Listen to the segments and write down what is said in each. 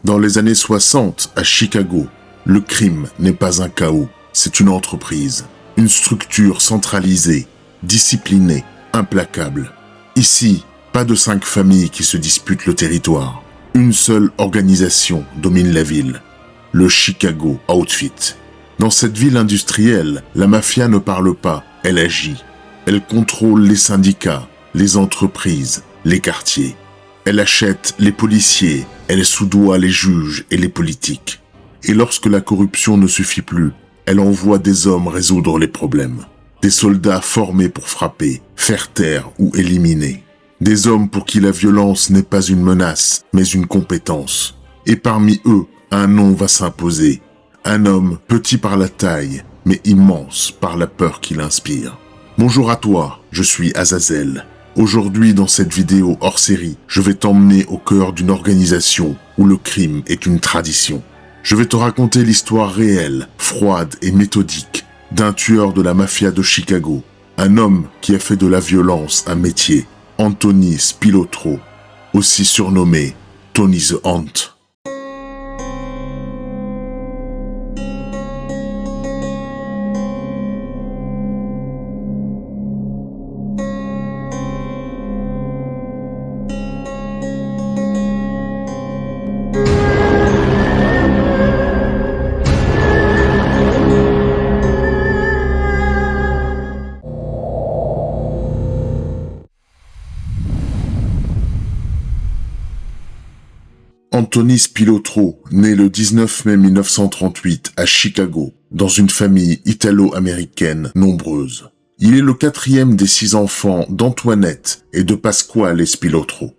Dans les années 60, à Chicago, le crime n'est pas un chaos, c'est une entreprise, une structure centralisée, disciplinée, implacable. Ici, pas de 5 familles qui se disputent le territoire. Une seule organisation domine la ville, le Chicago Outfit. Dans cette ville industrielle, la mafia ne parle pas, elle agit. Elle contrôle les syndicats, les entreprises, les quartiers. Elle achète les policiers, elle soudoie les juges et les politiques. Et lorsque la corruption ne suffit plus, elle envoie des hommes résoudre les problèmes. Des soldats formés pour frapper, faire taire ou éliminer. Des hommes pour qui la violence n'est pas une menace, mais une compétence. Et parmi eux, un nom va s'imposer. Un homme petit par la taille, mais immense par la peur qu'il inspire. Bonjour à toi, je suis Azazel. Aujourd'hui, dans cette vidéo hors série, je vais t'emmener au cœur d'une organisation où le crime est une tradition. Je vais te raconter l'histoire réelle, froide et méthodique d'un tueur de la mafia de Chicago, un homme qui a fait de la violence un métier, Anthony Spilotro, aussi surnommé Tony the Ant. Anthony Spilotro, né le 19 mai 1938 à Chicago, dans une famille italo-américaine nombreuse. Il est le 4e des 6 enfants d'Antoinette et de Pasquale Spilotro.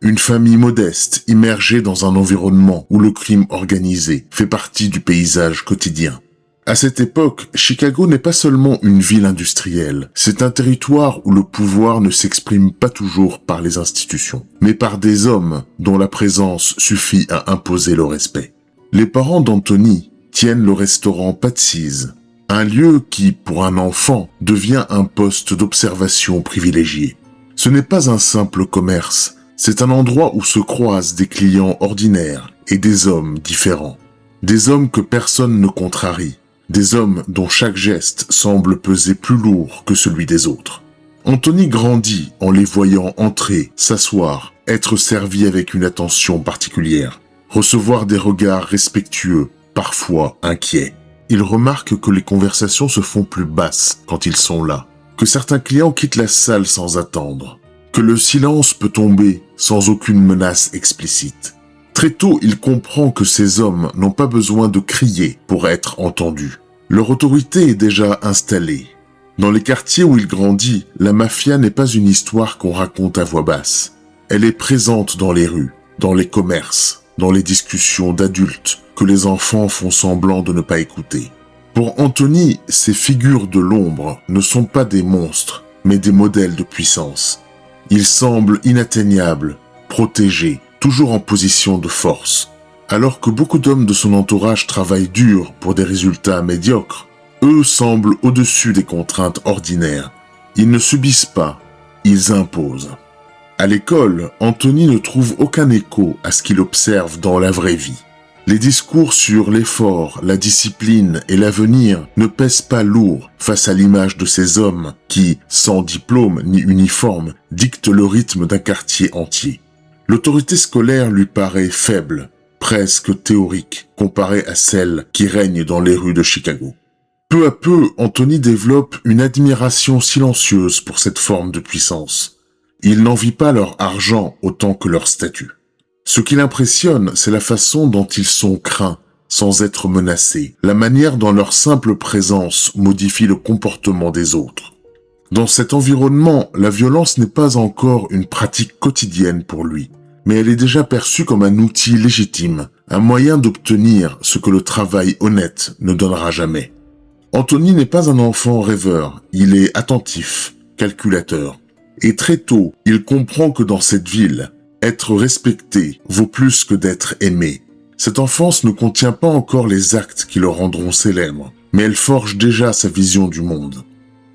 Une famille modeste, immergée dans un environnement où le crime organisé fait partie du paysage quotidien. À cette époque, Chicago n'est pas seulement une ville industrielle, c'est un territoire où le pouvoir ne s'exprime pas toujours par les institutions, mais par des hommes dont la présence suffit à imposer le respect. Les parents d'Anthony tiennent le restaurant Patsy's, un lieu qui, pour un enfant, devient un poste d'observation privilégié. Ce n'est pas un simple commerce, c'est un endroit où se croisent des clients ordinaires et des hommes différents. Des hommes que personne ne contrarie. Des hommes dont chaque geste semble peser plus lourd que celui des autres. Anthony grandit en les voyant entrer, s'asseoir, être servi avec une attention particulière, recevoir des regards respectueux, parfois inquiets. Il remarque que les conversations se font plus basses quand ils sont là, que certains clients quittent la salle sans attendre, que le silence peut tomber sans aucune menace explicite. Très tôt, il comprend que ces hommes n'ont pas besoin de crier pour être entendus. Leur autorité est déjà installée. Dans les quartiers où il grandit, la mafia n'est pas une histoire qu'on raconte à voix basse. Elle est présente dans les rues, dans les commerces, dans les discussions d'adultes que les enfants font semblant de ne pas écouter. Pour Anthony, ces figures de l'ombre ne sont pas des monstres, mais des modèles de puissance. Ils semblent inatteignables, protégés, toujours en position de force. Alors que beaucoup d'hommes de son entourage travaillent dur pour des résultats médiocres, eux semblent au-dessus des contraintes ordinaires. Ils ne subissent pas, ils imposent. À l'école, Anthony ne trouve aucun écho à ce qu'il observe dans la vraie vie. Les discours sur l'effort, la discipline et l'avenir ne pèsent pas lourd face à l'image de ces hommes qui, sans diplôme ni uniforme, dictent le rythme d'un quartier entier. L'autorité scolaire lui paraît faible, presque théorique, comparée à celle qui règne dans les rues de Chicago. Peu à peu, Anthony développe une admiration silencieuse pour cette forme de puissance. Il n'envie pas leur argent autant que leur statut. Ce qui l'impressionne, c'est la façon dont ils sont craints, sans être menacés, la manière dont leur simple présence modifie le comportement des autres. Dans cet environnement, la violence n'est pas encore une pratique quotidienne pour lui, mais elle est déjà perçue comme un outil légitime, un moyen d'obtenir ce que le travail honnête ne donnera jamais. Anthony n'est pas un enfant rêveur, il est attentif, calculateur. Et très tôt, il comprend que dans cette ville, être respecté vaut plus que d'être aimé. Cette enfance ne contient pas encore les actes qui le rendront célèbre, mais elle forge déjà sa vision du monde.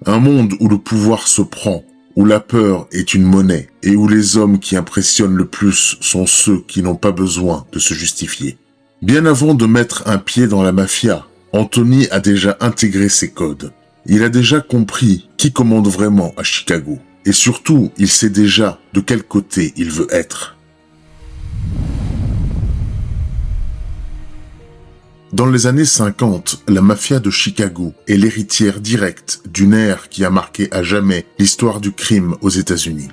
Un monde où le pouvoir se prend, où la peur est une monnaie et où les hommes qui impressionnent le plus sont ceux qui n'ont pas besoin de se justifier. Bien avant de mettre un pied dans la mafia, Anthony a déjà intégré ses codes. Il a déjà compris qui commande vraiment à Chicago. Et surtout, il sait déjà de quel côté il veut être. Dans les années 50, la mafia de Chicago est l'héritière directe d'une ère qui a marqué à jamais l'histoire du crime aux États-Unis.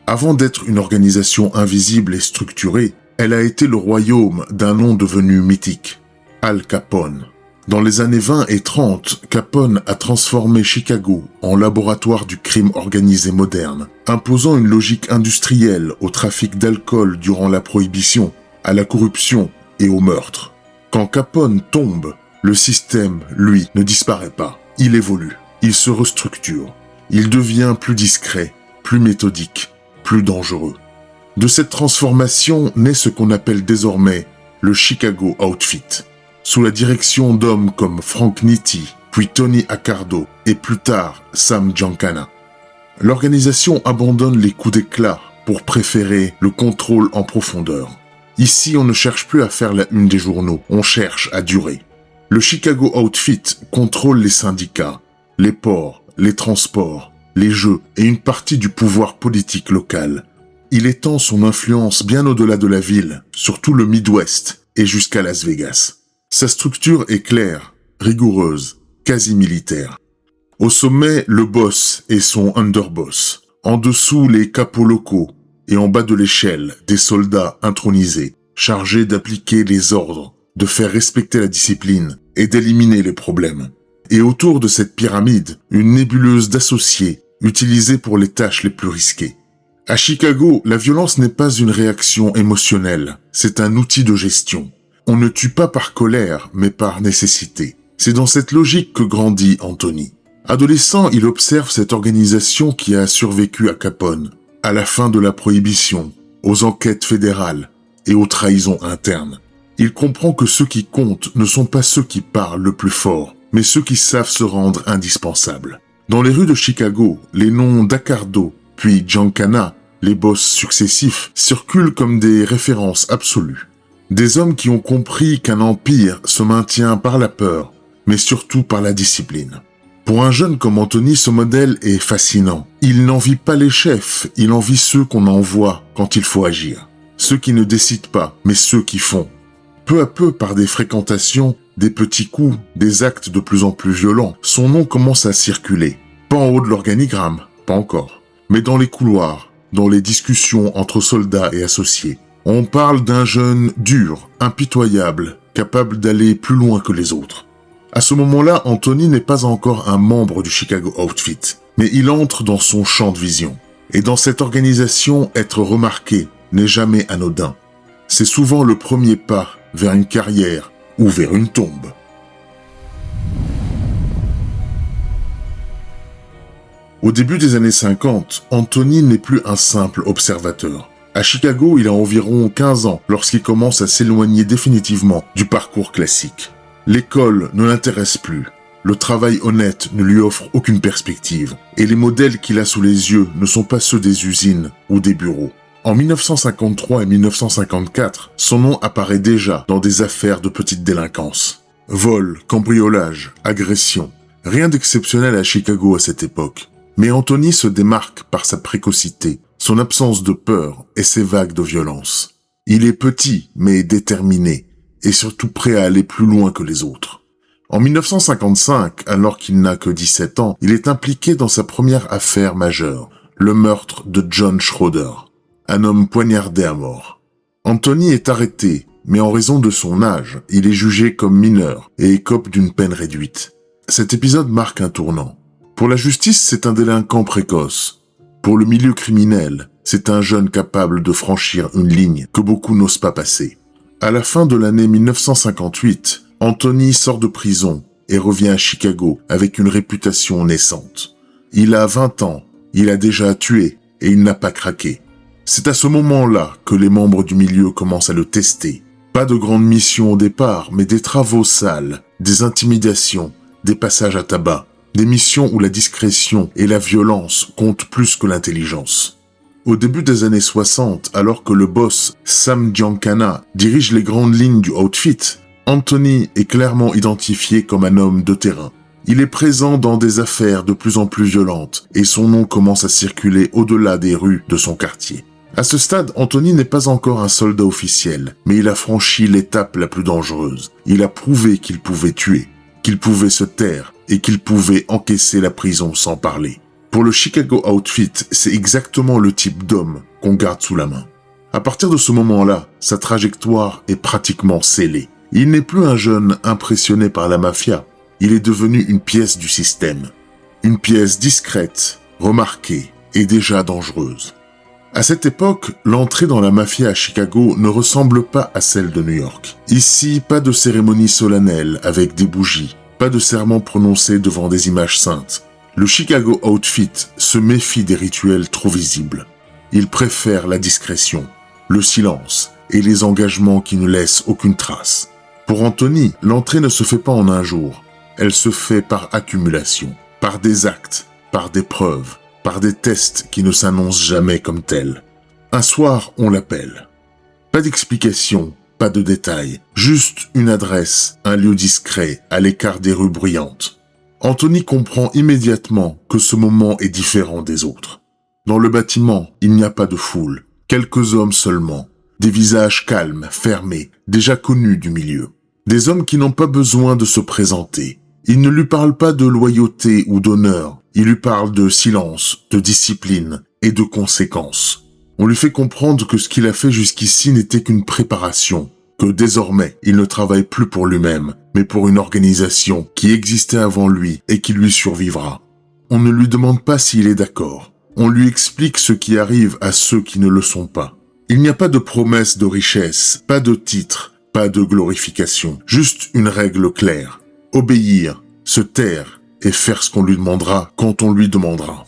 Avant d'être une organisation invisible et structurée, elle a été le royaume d'un nom devenu mythique, Al Capone. Dans les années 20 et 30, Capone a transformé Chicago en laboratoire du crime organisé moderne, imposant une logique industrielle au trafic d'alcool durant la prohibition, à la corruption et au meurtre. Quand Capone tombe, le système, lui, ne disparaît pas. Il évolue, il se restructure, il devient plus discret, plus méthodique, plus dangereux. De cette transformation naît ce qu'on appelle désormais le Chicago Outfit, sous la direction d'hommes comme Frank Nitti, puis Tony Accardo et plus tard Sam Giancana. L'organisation abandonne les coups d'éclat pour préférer le contrôle en profondeur. Ici, on ne cherche plus à faire la une des journaux, on cherche à durer. Le Chicago Outfit contrôle les syndicats, les ports, les transports, les jeux et une partie du pouvoir politique local. Il étend son influence bien au-delà de la ville, sur tout le Midwest et jusqu'à Las Vegas. Sa structure est claire, rigoureuse, quasi militaire. Au sommet, le boss et son underboss. En dessous, les capots locaux. Et en bas de l'échelle, des soldats intronisés, chargés d'appliquer les ordres, de faire respecter la discipline et d'éliminer les problèmes. Et autour de cette pyramide, une nébuleuse d'associés, utilisée pour les tâches les plus risquées. À Chicago, la violence n'est pas une réaction émotionnelle, c'est un outil de gestion. On ne tue pas par colère, mais par nécessité. C'est dans cette logique que grandit Anthony. Adolescent, il observe cette organisation qui a survécu à Capone, à la fin de la prohibition, aux enquêtes fédérales et aux trahisons internes. Il comprend que ceux qui comptent ne sont pas ceux qui parlent le plus fort, mais ceux qui savent se rendre indispensables. Dans les rues de Chicago, les noms d'Accardo, puis Giancana, les boss successifs, circulent comme des références absolues. Des hommes qui ont compris qu'un empire se maintient par la peur, mais surtout par la discipline. Pour un jeune comme Anthony, ce modèle est fascinant. Il n'envie pas les chefs, il envie ceux qu'on envoie quand il faut agir. Ceux qui ne décident pas, mais ceux qui font. Peu à peu, par des fréquentations, des petits coups, des actes de plus en plus violents, son nom commence à circuler. Pas en haut de l'organigramme, pas encore. Mais dans les couloirs, dans les discussions entre soldats et associés. On parle d'un jeune dur, impitoyable, capable d'aller plus loin que les autres. À ce moment-là, Anthony n'est pas encore un membre du Chicago Outfit, mais il entre dans son champ de vision. Et dans cette organisation, être remarqué n'est jamais anodin. C'est souvent le premier pas vers une carrière ou vers une tombe. Au début des années 50, Anthony n'est plus un simple observateur. À Chicago, il a environ 15 ans lorsqu'il commence à s'éloigner définitivement du parcours classique. L'école ne l'intéresse plus, le travail honnête ne lui offre aucune perspective, et les modèles qu'il a sous les yeux ne sont pas ceux des usines ou des bureaux. En 1953 et 1954, son nom apparaît déjà dans des affaires de petite délinquance. Vol, cambriolage, agression. Rien d'exceptionnel à Chicago à cette époque. Mais Anthony se démarque par sa précocité, son absence de peur et ses vagues de violence. Il est petit, mais déterminé, et surtout prêt à aller plus loin que les autres. En 1955, alors qu'il n'a que 17 ans, il est impliqué dans sa première affaire majeure, le meurtre de John Schroeder, un homme poignardé à mort. Anthony est arrêté, mais en raison de son âge, il est jugé comme mineur et écope d'une peine réduite. Cet épisode marque un tournant. Pour la justice, c'est un délinquant précoce. Pour le milieu criminel, c'est un jeune capable de franchir une ligne que beaucoup n'osent pas passer. À la fin de l'année 1958, Anthony sort de prison et revient à Chicago avec une réputation naissante. Il a 20 ans, il a déjà tué et il n'a pas craqué. C'est à ce moment-là que les membres du milieu commencent à le tester. Pas de grande mission au départ, mais des travaux sales, des intimidations, des passages à tabac, des missions où la discrétion et la violence comptent plus que l'intelligence. Au début des années 60, alors que le boss Sam Giancana dirige les grandes lignes du outfit, Anthony est clairement identifié comme un homme de terrain. Il est présent dans des affaires de plus en plus violentes et son nom commence à circuler au-delà des rues de son quartier. À ce stade, Anthony n'est pas encore un soldat officiel, mais il a franchi l'étape la plus dangereuse. Il a prouvé qu'il pouvait tuer, qu'il pouvait se taire et qu'il pouvait encaisser la prison sans parler. Pour le Chicago Outfit, c'est exactement le type d'homme qu'on garde sous la main. À partir de ce moment-là, sa trajectoire est pratiquement scellée. Il n'est plus un jeune impressionné par la mafia, il est devenu une pièce du système. Une pièce discrète, remarquée et déjà dangereuse. À cette époque, l'entrée dans la mafia à Chicago ne ressemble pas à celle de New York. Ici, pas de cérémonie solennelle avec des bougies, pas de serment prononcé devant des images saintes. Le Chicago Outfit se méfie des rituels trop visibles. Il préfère la discrétion, le silence et les engagements qui ne laissent aucune trace. Pour Anthony, l'entrée ne se fait pas en un jour. Elle se fait par accumulation, par des actes, par des preuves, par des tests qui ne s'annoncent jamais comme tels. Un soir, on l'appelle. Pas d'explication, pas de détails, juste une adresse, un lieu discret, à l'écart des rues bruyantes. Anthony comprend immédiatement que ce moment est différent des autres. Dans le bâtiment, il n'y a pas de foule, quelques hommes seulement, des visages calmes, fermés, déjà connus du milieu. Des hommes qui n'ont pas besoin de se présenter. Ils ne lui parlent pas de loyauté ou d'honneur, ils lui parlent de silence, de discipline et de conséquences. On lui fait comprendre que ce qu'il a fait jusqu'ici n'était qu'une préparation, que désormais il ne travaille plus pour lui-même, mais pour une organisation qui existait avant lui et qui lui survivra. On ne lui demande pas s'il est d'accord, on lui explique ce qui arrive à ceux qui ne le sont pas. Il n'y a pas de promesse de richesse, pas de titre, pas de glorification, juste une règle claire. Obéir, se taire et faire ce qu'on lui demandera quand on lui demandera.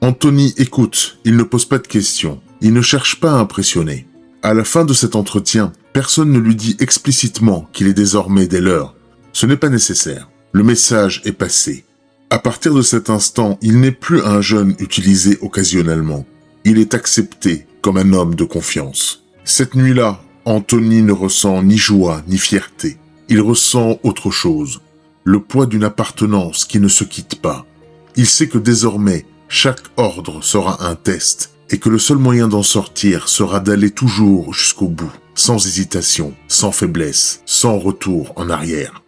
Anthony écoute, il ne pose pas de questions, il ne cherche pas à impressionner. À la fin de cet entretien, personne ne lui dit explicitement qu'il est désormais des leurs. Ce n'est pas nécessaire, le message est passé. À partir de cet instant, il n'est plus un jeune utilisé occasionnellement. Il est accepté comme un homme de confiance. Cette nuit-là, Anthony ne ressent ni joie ni fierté. Il ressent autre chose. Le poids d'une appartenance qui ne se quitte pas. Il sait que désormais, chaque ordre sera un test et que le seul moyen d'en sortir sera d'aller toujours jusqu'au bout, sans hésitation, sans faiblesse, sans retour en arrière.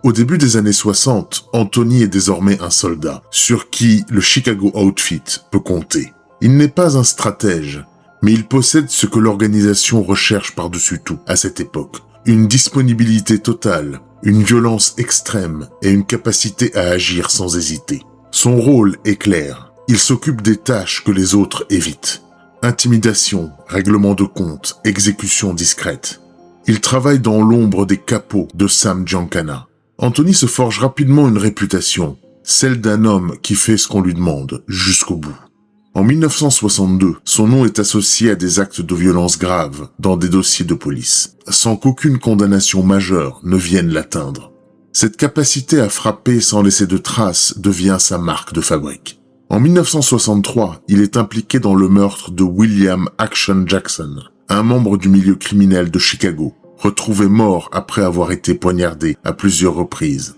Au début des années 60, Anthony est désormais un soldat, sur qui le Chicago Outfit peut compter. Il n'est pas un stratège, mais il possède ce que l'organisation recherche par-dessus tout à cette époque. Une disponibilité totale, une violence extrême et une capacité à agir sans hésiter. Son rôle est clair. Il s'occupe des tâches que les autres évitent. Intimidation, règlement de compte, exécution discrète. Il travaille dans l'ombre des capots de Sam Giancana. Anthony se forge rapidement une réputation, celle d'un homme qui fait ce qu'on lui demande, jusqu'au bout. En 1962, son nom est associé à des actes de violence graves dans des dossiers de police, sans qu'aucune condamnation majeure ne vienne l'atteindre. Cette capacité à frapper sans laisser de traces devient sa marque de fabrique. En 1963, il est impliqué dans le meurtre de William Action Jackson, un membre du milieu criminel de Chicago, retrouvé mort après avoir été poignardé à plusieurs reprises.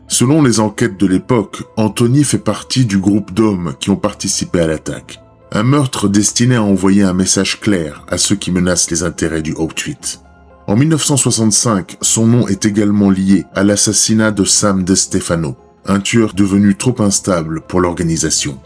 Selon les enquêtes de l'époque, Anthony fait partie du groupe d'hommes qui ont participé à l'attaque. Un meurtre destiné à envoyer un message clair à ceux qui menacent les intérêts du Outfit. En 1965, son nom est également lié à l'assassinat de Sam DeStefano, un tueur devenu trop instable pour l'organisation.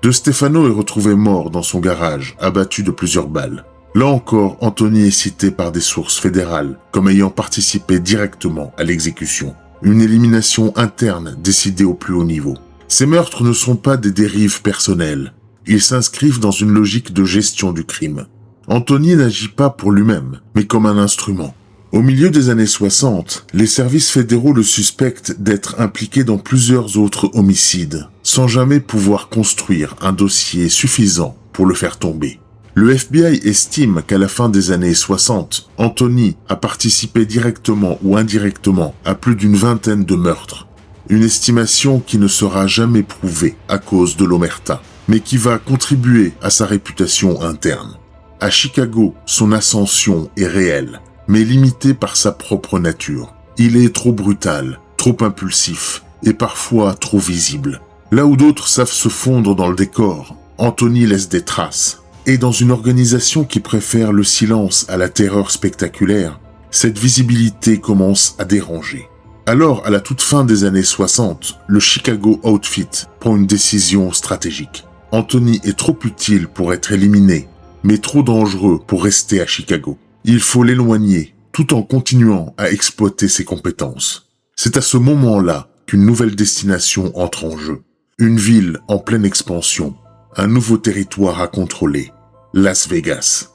DeStefano est retrouvé mort dans son garage, abattu de plusieurs balles. Là encore, Anthony est cité par des sources fédérales comme ayant participé directement à l'exécution. Une élimination interne décidée au plus haut niveau. Ces meurtres ne sont pas des dérives personnelles. Ils s'inscrivent dans une logique de gestion du crime. Anthony n'agit pas pour lui-même, mais comme un instrument. Au milieu des années 60, les services fédéraux le suspectent d'être impliqué dans plusieurs autres homicides, sans jamais pouvoir construire un dossier suffisant pour le faire tomber. Le FBI estime qu'à la fin des années 60, Anthony a participé directement ou indirectement à plus d'une vingtaine de meurtres. Une estimation qui ne sera jamais prouvée à cause de l'omerta, mais qui va contribuer à sa réputation interne. À Chicago, son ascension est réelle, mais limitée par sa propre nature. Il est trop brutal, trop impulsif et parfois trop visible. Là où d'autres savent se fondre dans le décor, Anthony laisse des traces. Et dans une organisation qui préfère le silence à la terreur spectaculaire, cette visibilité commence à déranger. Alors, à la toute fin des années 60, le Chicago Outfit prend une décision stratégique. Anthony est trop utile pour être éliminé, mais trop dangereux pour rester à Chicago. Il faut l'éloigner, tout en continuant à exploiter ses compétences. C'est à ce moment-là qu'une nouvelle destination entre en jeu. Une ville en pleine expansion, un nouveau territoire à contrôler. Las Vegas.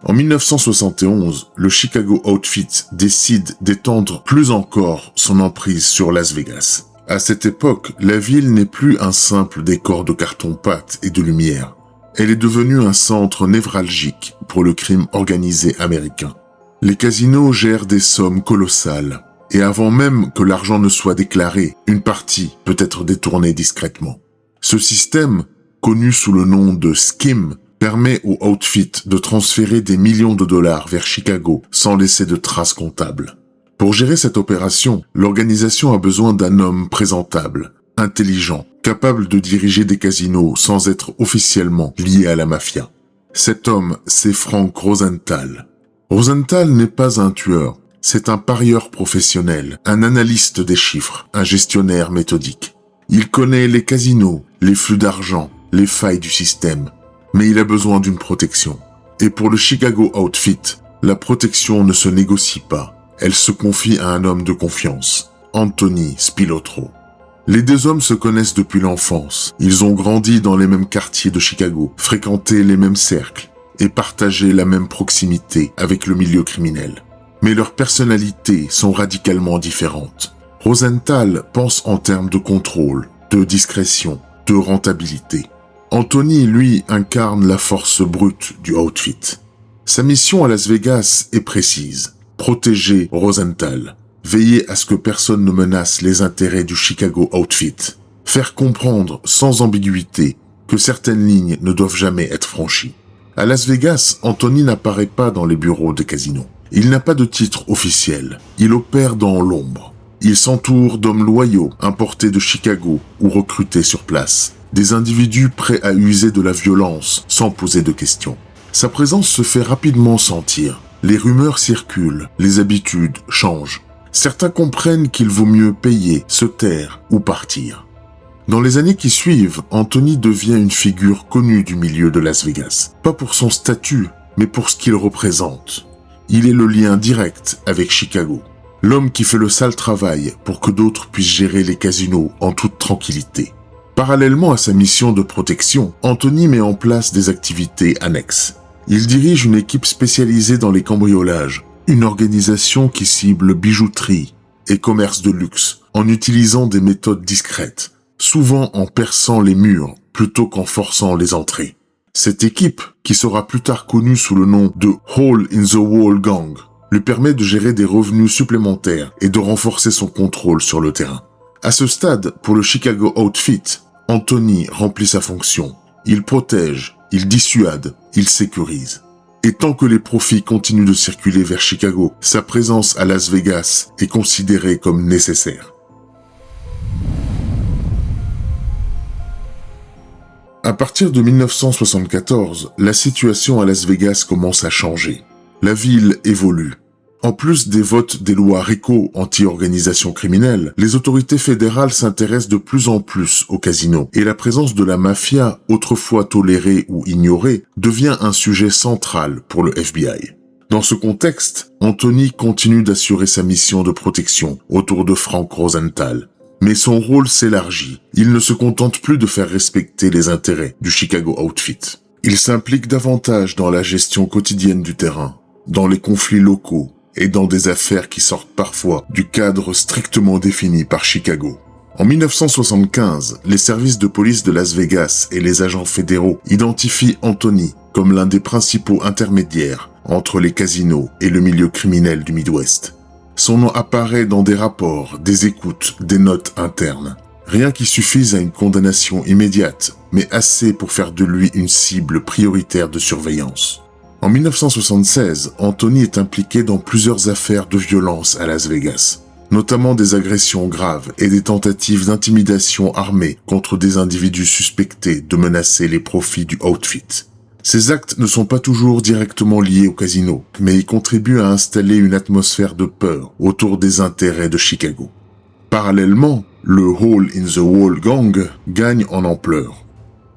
En 1971, le Chicago Outfit décide d'étendre plus encore son emprise sur Las Vegas. À cette époque, la ville n'est plus un simple décor de carton-pâte et de lumière. Elle est devenue un centre névralgique pour le crime organisé américain. Les casinos gèrent des sommes colossales. Et avant même que l'argent ne soit déclaré, une partie peut être détournée discrètement. Ce système, connu sous le nom de Skim, permet au Outfit de transférer des millions de dollars vers Chicago sans laisser de traces comptables. Pour gérer cette opération, l'organisation a besoin d'un homme présentable, intelligent, capable de diriger des casinos sans être officiellement lié à la mafia. Cet homme, c'est Frank Rosenthal. Rosenthal n'est pas un tueur. C'est un parieur professionnel, un analyste des chiffres, un gestionnaire méthodique. Il connaît les casinos, les flux d'argent, les failles du système, mais il a besoin d'une protection. Et pour le Chicago Outfit, la protection ne se négocie pas. Elle se confie à un homme de confiance, Anthony Spilotro. Les deux hommes se connaissent depuis l'enfance. Ils ont grandi dans les mêmes quartiers de Chicago, fréquenté les mêmes cercles et partagé la même proximité avec le milieu criminel. Mais leurs personnalités sont radicalement différentes. Rosenthal pense en termes de contrôle, de discrétion, de rentabilité. Anthony, lui, incarne la force brute du Outfit. Sa mission à Las Vegas est précise. Protéger Rosenthal. Veiller à ce que personne ne menace les intérêts du Chicago Outfit. Faire comprendre, sans ambiguïté, que certaines lignes ne doivent jamais être franchies. À Las Vegas, Anthony n'apparaît pas dans les bureaux des casinos. Il n'a pas de titre officiel. Il opère dans l'ombre. Il s'entoure d'hommes loyaux, importés de Chicago ou recrutés sur place. Des individus prêts à user de la violence sans poser de questions. Sa présence se fait rapidement sentir. Les rumeurs circulent, les habitudes changent. Certains comprennent qu'il vaut mieux payer, se taire ou partir. Dans les années qui suivent, Anthony devient une figure connue du milieu de Las Vegas. Pas pour son statut, mais pour ce qu'il représente. Il est le lien direct avec Chicago. L'homme qui fait le sale travail pour que d'autres puissent gérer les casinos en toute tranquillité. Parallèlement à sa mission de protection, Anthony met en place des activités annexes. Il dirige une équipe spécialisée dans les cambriolages, une organisation qui cible bijouterie et commerce de luxe, en utilisant des méthodes discrètes, souvent en perçant les murs plutôt qu'en forçant les entrées. Cette équipe, qui sera plus tard connue sous le nom de Hole in the Wall Gang, lui permet de gérer des revenus supplémentaires et de renforcer son contrôle sur le terrain. À ce stade, pour le Chicago Outfit, Anthony remplit sa fonction. Il protège, il dissuade, il sécurise. Et tant que les profits continuent de circuler vers Chicago, sa présence à Las Vegas est considérée comme nécessaire. À partir de 1974, la situation à Las Vegas commence à changer. La ville évolue. En plus des votes des lois RICO anti-organisation criminelle, les autorités fédérales s'intéressent de plus en plus aux casinos et la présence de la mafia, autrefois tolérée ou ignorée, devient un sujet central pour le FBI. Dans ce contexte, Anthony continue d'assurer sa mission de protection autour de Frank Rosenthal. Mais son rôle s'élargit. Il ne se contente plus de faire respecter les intérêts du Chicago Outfit. Il s'implique davantage dans la gestion quotidienne du terrain, dans les conflits locaux et dans des affaires qui sortent parfois du cadre strictement défini par Chicago. En 1975, les services de police de Las Vegas et les agents fédéraux identifient Anthony comme l'un des principaux intermédiaires entre les casinos et le milieu criminel du Midwest. Son nom apparaît dans des rapports, des écoutes, des notes internes. Rien qui suffise à une condamnation immédiate, mais assez pour faire de lui une cible prioritaire de surveillance. En 1976, Anthony est impliqué dans plusieurs affaires de violence à Las Vegas, notamment des agressions graves et des tentatives d'intimidation armée contre des individus suspectés de menacer les profits du outfit. Ces actes ne sont pas toujours directement liés au casino, mais ils contribuent à installer une atmosphère de peur autour des intérêts de Chicago. Parallèlement, le Hole in the Wall Gang gagne en ampleur.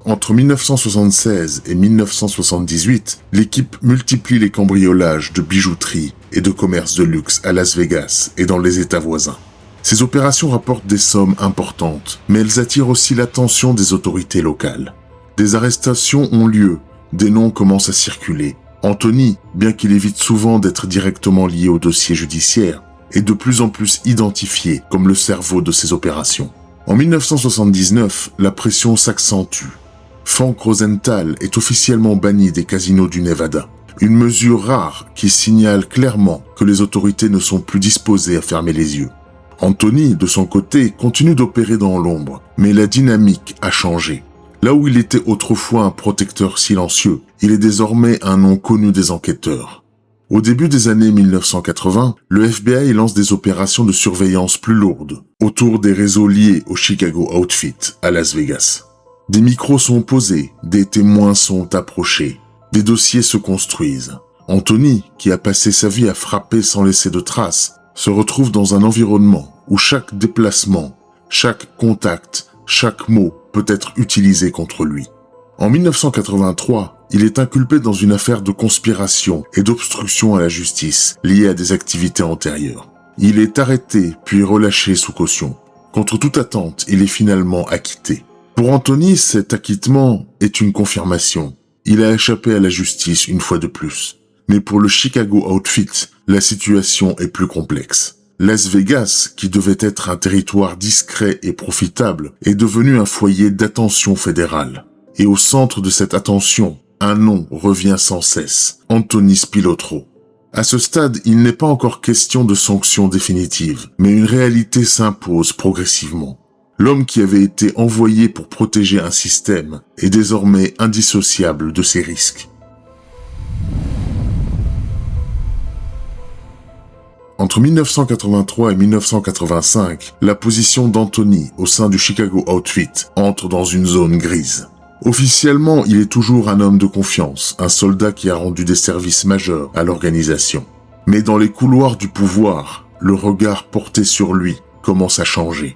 Entre 1976 et 1978, l'équipe multiplie les cambriolages de bijouterie et de commerces de luxe à Las Vegas et dans les États voisins. Ces opérations rapportent des sommes importantes, mais elles attirent aussi l'attention des autorités locales. Des arrestations ont lieu, des noms commencent à circuler. Anthony, bien qu'il évite souvent d'être directement lié au dossier judiciaire, est de plus en plus identifié comme le cerveau de ces opérations. En 1979, la pression s'accentue. Frank Rosenthal est officiellement banni des casinos du Nevada. Une mesure rare qui signale clairement que les autorités ne sont plus disposées à fermer les yeux. Anthony, de son côté, continue d'opérer dans l'ombre, mais la dynamique a changé. Là où il était autrefois un protecteur silencieux, il est désormais un nom connu des enquêteurs. Au début des années 1980, le FBI lance des opérations de surveillance plus lourdes, autour des réseaux liés au Chicago Outfit à Las Vegas. Des micros sont posés, des témoins sont approchés, des dossiers se construisent. Anthony, qui a passé sa vie à frapper sans laisser de traces, se retrouve dans un environnement où chaque déplacement, chaque contact, chaque mot peut être utilisé contre lui. En 1983, il est inculpé dans une affaire de conspiration et d'obstruction à la justice liée à des activités antérieures. Il est arrêté puis relâché sous caution. Contre toute attente, il est finalement acquitté. Pour Anthony, cet acquittement est une confirmation. Il a échappé à la justice une fois de plus. Mais pour le Chicago Outfit, la situation est plus complexe. Las Vegas, qui devait être un territoire discret et profitable, est devenu un foyer d'attention fédérale. Et au centre de cette attention, un nom revient sans cesse, Anthony Spilotro. À ce stade, il n'est pas encore question de sanctions définitives, mais une réalité s'impose progressivement. L'homme qui avait été envoyé pour protéger un système est désormais indissociable de ses risques. Entre 1983 et 1985, la position d'Anthony au sein du Chicago Outfit entre dans une zone grise. Officiellement, il est toujours un homme de confiance, un soldat qui a rendu des services majeurs à l'organisation. Mais dans les couloirs du pouvoir, le regard porté sur lui commence à changer.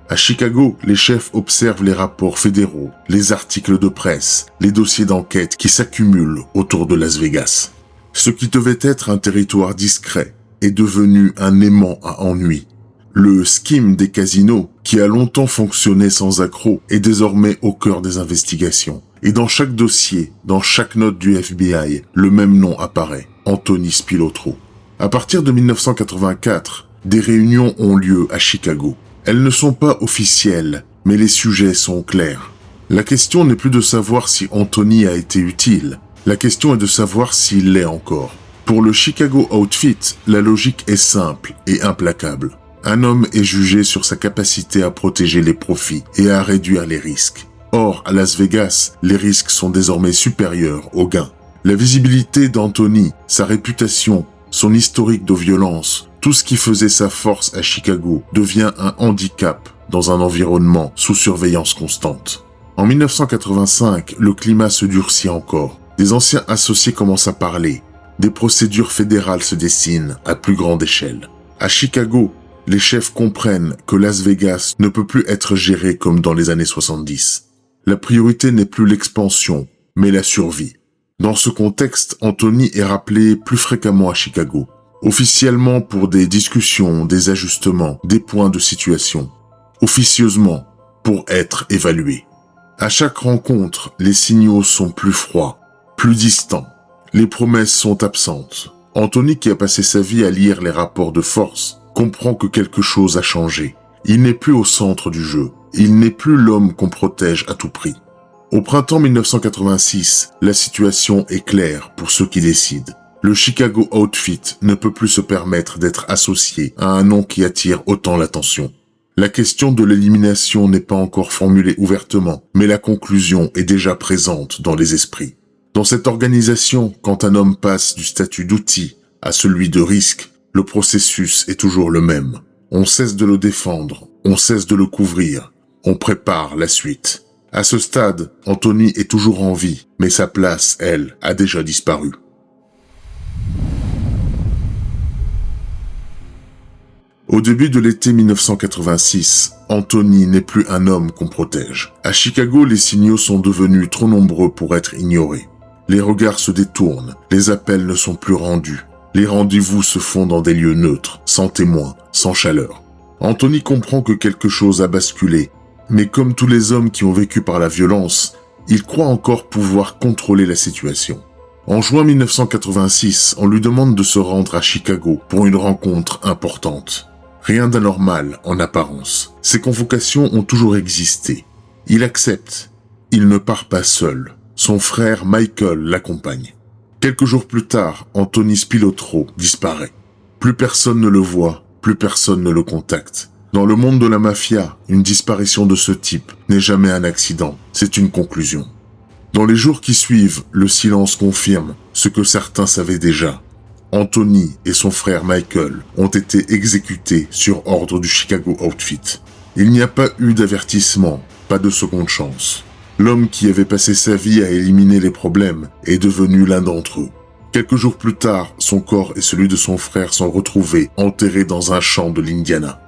À Chicago, les chefs observent les rapports fédéraux, les articles de presse, les dossiers d'enquête qui s'accumulent autour de Las Vegas. Ce qui devait être un territoire discret est devenu un aimant à ennui. Le scheme des casinos, qui a longtemps fonctionné sans accroc, est désormais au cœur des investigations. Et dans chaque dossier, dans chaque note du FBI, le même nom apparaît, Anthony Spilotro. À partir de 1984, des réunions ont lieu à Chicago. Elles ne sont pas officielles, mais les sujets sont clairs. La question n'est plus de savoir si Anthony a été utile. La question est de savoir s'il l'est encore. Pour le Chicago Outfit, la logique est simple et implacable. Un homme est jugé sur sa capacité à protéger les profits et à réduire les risques. Or, à Las Vegas, les risques sont désormais supérieurs aux gains. La visibilité d'Anthony, sa réputation, son historique de violence, tout ce qui faisait sa force à Chicago devient un handicap dans un environnement sous surveillance constante. En 1985, le climat se durcit encore. Des anciens associés commencent à parler. Des procédures fédérales se dessinent à plus grande échelle. À Chicago, les chefs comprennent que Las Vegas ne peut plus être géré comme dans les années 70. La priorité n'est plus l'expansion, mais la survie. Dans ce contexte, Anthony est rappelé plus fréquemment à Chicago, officiellement pour des discussions, des ajustements, des points de situation, officieusement pour être évalué. À chaque rencontre, les signaux sont plus froids, plus distants. Les promesses sont absentes. Anthony, qui a passé sa vie à lire les rapports de force, comprend que quelque chose a changé. Il n'est plus au centre du jeu. Il n'est plus l'homme qu'on protège à tout prix. Au printemps 1986, la situation est claire pour ceux qui décident. Le Chicago Outfit ne peut plus se permettre d'être associé à un nom qui attire autant l'attention. La question de l'élimination n'est pas encore formulée ouvertement, mais la conclusion est déjà présente dans les esprits. Dans cette organisation, quand un homme passe du statut d'outil à celui de risque, le processus est toujours le même. On cesse de le défendre, on cesse de le couvrir, on prépare la suite. À ce stade, Anthony est toujours en vie, mais sa place, elle, a déjà disparu. Au début de l'été 1986, Anthony n'est plus un homme qu'on protège. À Chicago, les signaux sont devenus trop nombreux pour être ignorés. Les regards se détournent, les appels ne sont plus rendus. Les rendez-vous se font dans des lieux neutres, sans témoins, sans chaleur. Anthony comprend que quelque chose a basculé, mais comme tous les hommes qui ont vécu par la violence, il croit encore pouvoir contrôler la situation. En juin 1986, on lui demande de se rendre à Chicago pour une rencontre importante. Rien d'anormal en apparence. Ces convocations ont toujours existé. Il accepte. Il ne part pas seul. Son frère Michael l'accompagne. Quelques jours plus tard, Anthony Spilotro disparaît. Plus personne ne le voit, plus personne ne le contacte. Dans le monde de la mafia, une disparition de ce type n'est jamais un accident, c'est une conclusion. Dans les jours qui suivent, le silence confirme ce que certains savaient déjà. Anthony et son frère Michael ont été exécutés sur ordre du Chicago Outfit. Il n'y a pas eu d'avertissement, pas de seconde chance. L'homme qui avait passé sa vie à éliminer les problèmes est devenu l'un d'entre eux. Quelques jours plus tard, son corps et celui de son frère sont retrouvés enterrés dans un champ de l'Indiana.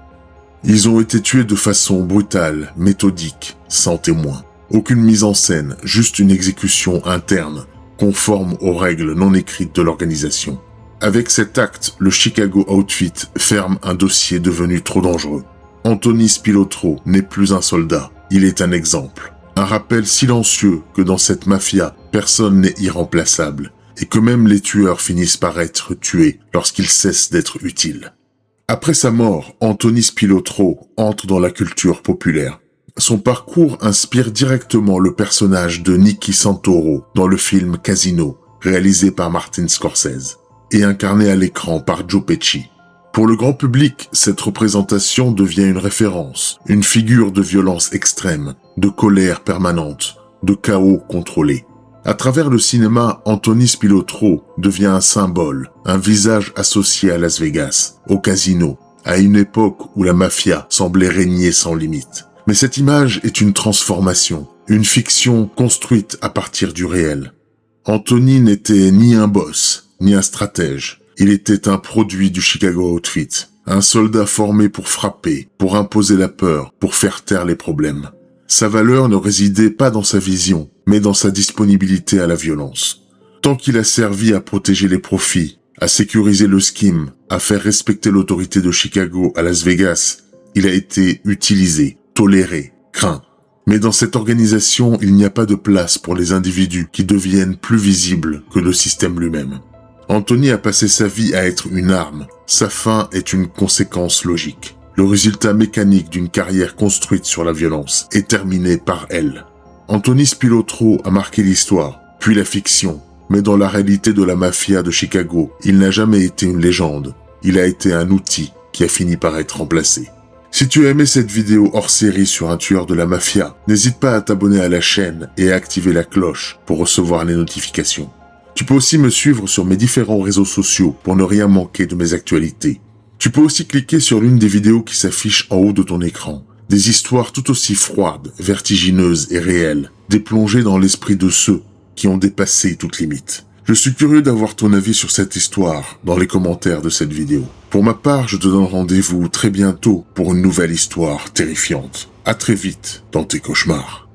Ils ont été tués de façon brutale, méthodique, sans témoin. Aucune mise en scène, juste une exécution interne, conforme aux règles non écrites de l'organisation. Avec cet acte, le Chicago Outfit ferme un dossier devenu trop dangereux. Anthony Spilotro n'est plus un soldat, il est un exemple. Un rappel silencieux que dans cette mafia, personne n'est irremplaçable et que même les tueurs finissent par être tués lorsqu'ils cessent d'être utiles. Après sa mort, Anthony Spilotro entre dans la culture populaire. Son parcours inspire directement le personnage de Nicky Santoro dans le film Casino, réalisé par Martin Scorsese, et incarné à l'écran par Joe Pesci. Pour le grand public, cette représentation devient une référence, une figure de violence extrême, de colère permanente, de chaos contrôlé. À travers le cinéma, Anthony Spilotro devient un symbole, un visage associé à Las Vegas, au casino, à une époque où la mafia semblait régner sans limite. Mais cette image est une transformation, une fiction construite à partir du réel. Anthony n'était ni un boss, ni un stratège. Il était un produit du Chicago Outfit, un soldat formé pour frapper, pour imposer la peur, pour faire taire les problèmes. Sa valeur ne résidait pas dans sa vision, mais dans sa disponibilité à la violence. Tant qu'il a servi à protéger les profits, à sécuriser le scheme, à faire respecter l'autorité de Chicago à Las Vegas, il a été utilisé, toléré, craint. Mais dans cette organisation, il n'y a pas de place pour les individus qui deviennent plus visibles que le système lui-même. Anthony a passé sa vie à être une arme. Sa fin est une conséquence logique. Le résultat mécanique d'une carrière construite sur la violence est terminé par elle. Anthony Spilotro a marqué l'histoire, puis la fiction. Mais dans la réalité de la mafia de Chicago, il n'a jamais été une légende. Il a été un outil qui a fini par être remplacé. Si tu as aimé cette vidéo hors série sur un tueur de la mafia, n'hésite pas à t'abonner à la chaîne et à activer la cloche pour recevoir les notifications. Tu peux aussi me suivre sur mes différents réseaux sociaux pour ne rien manquer de mes actualités. Tu peux aussi cliquer sur l'une des vidéos qui s'affichent en haut de ton écran. Des histoires tout aussi froides, vertigineuses et réelles, des plongées dans l'esprit de ceux qui ont dépassé toute limite. Je suis curieux d'avoir ton avis sur cette histoire dans les commentaires de cette vidéo. Pour ma part, je te donne rendez-vous très bientôt pour une nouvelle histoire terrifiante. À très vite dans tes cauchemars.